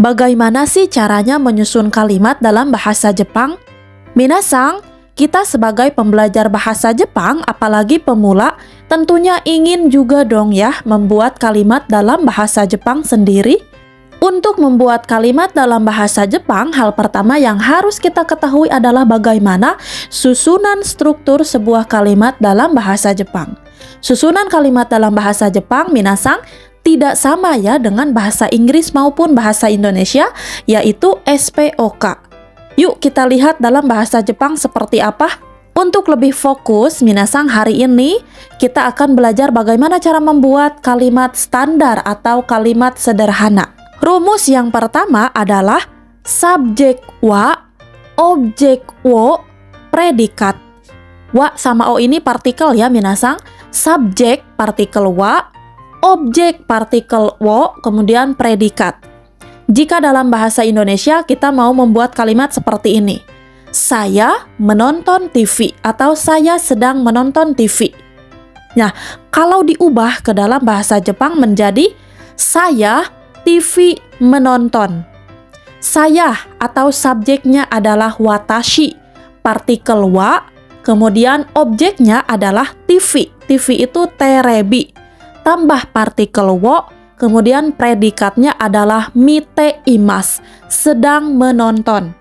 Bagaimana sih caranya menyusun kalimat dalam bahasa Jepang? Minasang, kita sebagai pembelajar bahasa Jepang, apalagi pemula, tentunya ingin juga dong ya membuat kalimat dalam bahasa Jepang sendiri. Untuk membuat kalimat dalam bahasa Jepang, hal pertama yang harus kita ketahui adalah bagaimana susunan struktur sebuah kalimat dalam bahasa Jepang. Susunan kalimat dalam bahasa Jepang, minasang, tidak sama ya dengan bahasa Inggris maupun bahasa Indonesia, yaitu SPOK. Yuk kita lihat dalam bahasa Jepang seperti apa. Untuk lebih fokus, minasang, hari ini kita akan belajar bagaimana cara membuat kalimat standar atau kalimat sederhana. Rumus yang pertama adalah subjek wa, objek wo, predikat. Wa sama o ini partikel ya minasang. Subjek partikel wa, objek partikel wo, kemudian predikat. Jika dalam bahasa Indonesia kita mau membuat kalimat seperti ini. Saya menonton TV atau saya sedang menonton TV. Nah, kalau diubah ke dalam bahasa Jepang menjadi saya TV menonton. Saya atau subjeknya adalah watashi, partikel wa, kemudian objeknya adalah TV. TV itu terebi, tambah partikel wo, kemudian predikatnya adalah mite imas, sedang menonton.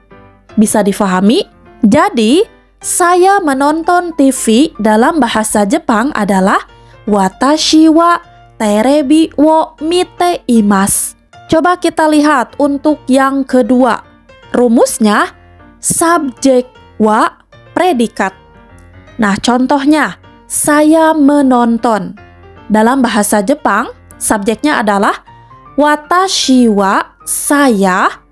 Bisa difahami? Jadi, saya menonton TV dalam bahasa Jepang adalah watashi wa terebi wo mite imas. Coba kita lihat untuk yang kedua. Rumusnya subjek wa predikat. Nah, contohnya saya menonton. Dalam bahasa Jepang, subjeknya adalah watashi wa saya.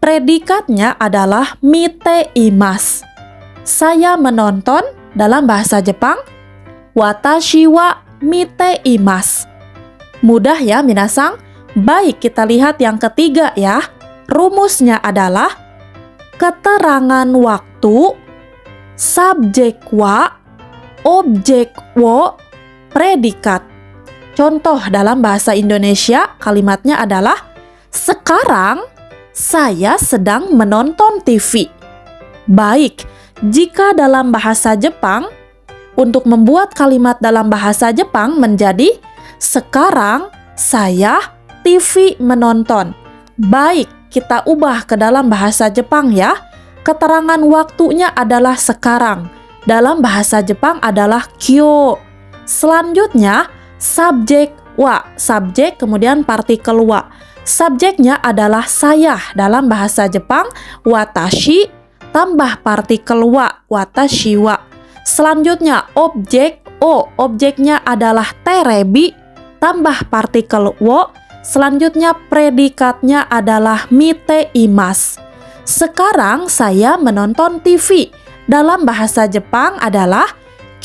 Predikatnya adalah mite imas. Saya menonton dalam bahasa Jepang watashi wa mite imas. Mudah ya minasang? Baik, kita lihat yang ketiga ya. Rumusnya adalah keterangan waktu, subjek wa, objek wo, predikat. Contoh dalam bahasa Indonesia kalimatnya adalah sekarang saya sedang menonton TV. Baik, jika dalam bahasa Jepang, untuk membuat kalimat dalam bahasa Jepang menjadi sekarang saya TV menonton. Baik, kita ubah ke dalam bahasa Jepang ya. Keterangan waktunya adalah sekarang. Dalam bahasa Jepang adalah kyo. Selanjutnya, subjek wa. Subjek kemudian partikel wa. Subjeknya adalah saya. Dalam bahasa Jepang, watashi tambah partikel wa, watashi wa. Selanjutnya, objek o. Objeknya adalah terebi tambah partikel wo. Selanjutnya predikatnya adalah mite imas. Sekarang saya menonton TV. Dalam bahasa Jepang adalah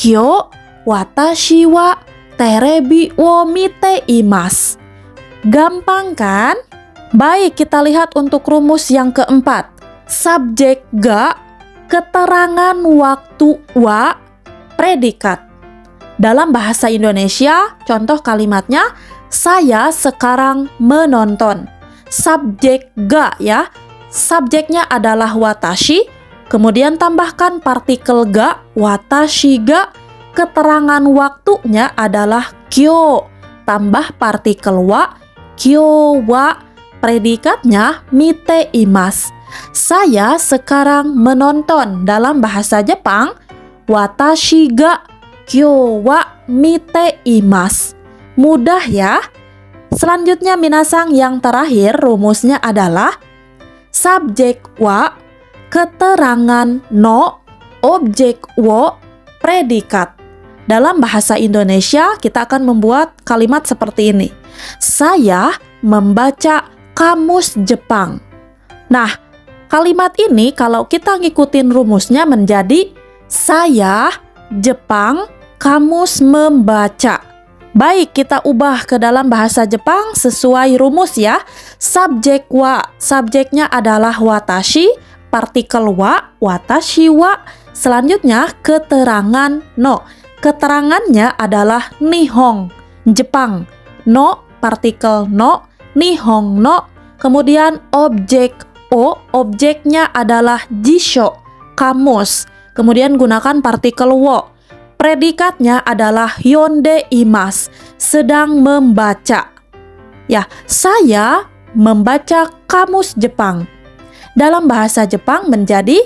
kyo watashi wa terebi wo mite imas. Gampang kan? Baik, kita lihat untuk rumus yang keempat. Subjek ga, keterangan waktu wa, predikat. Dalam bahasa Indonesia, contoh kalimatnya saya sekarang menonton. Subjek ga ya. Subjeknya adalah watashi, kemudian tambahkan partikel ga, watashi ga. Keterangan waktunya adalah kyo, tambah partikel wa, kyo wa. Predikatnya mite imas. Saya sekarang menonton. Dalam bahasa Jepang, watashi ga kyo wa mite imas. Mudah ya. Selanjutnya minasang, yang terakhir rumusnya adalah subjek wa, keterangan no, objek wo, predikat. Dalam bahasa Indonesia kita akan membuat kalimat seperti ini. Saya membaca kamus Jepang. Nah, kalimat ini kalau kita ngikutin rumusnya menjadi saya Jepang kamus membaca. Baik, kita ubah ke dalam bahasa Jepang sesuai rumus ya. Subjek wa, subjeknya adalah watashi, partikel wa, watashi wa. Selanjutnya keterangan no. Keterangannya adalah nihong, Jepang. No, partikel no, nihong no. Kemudian objek o, objeknya adalah jisho, kamus. Kemudian gunakan partikel wo. Predikatnya adalah yonde imas, sedang membaca. Ya, saya membaca kamus Jepang. Dalam bahasa Jepang menjadi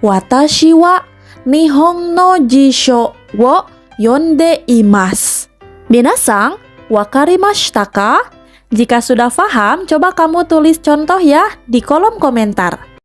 watashi wa nihon no jisho wo yonde imasu. Minasang, wakarimashita ka? Jika sudah paham, coba kamu tulis contoh ya di kolom komentar.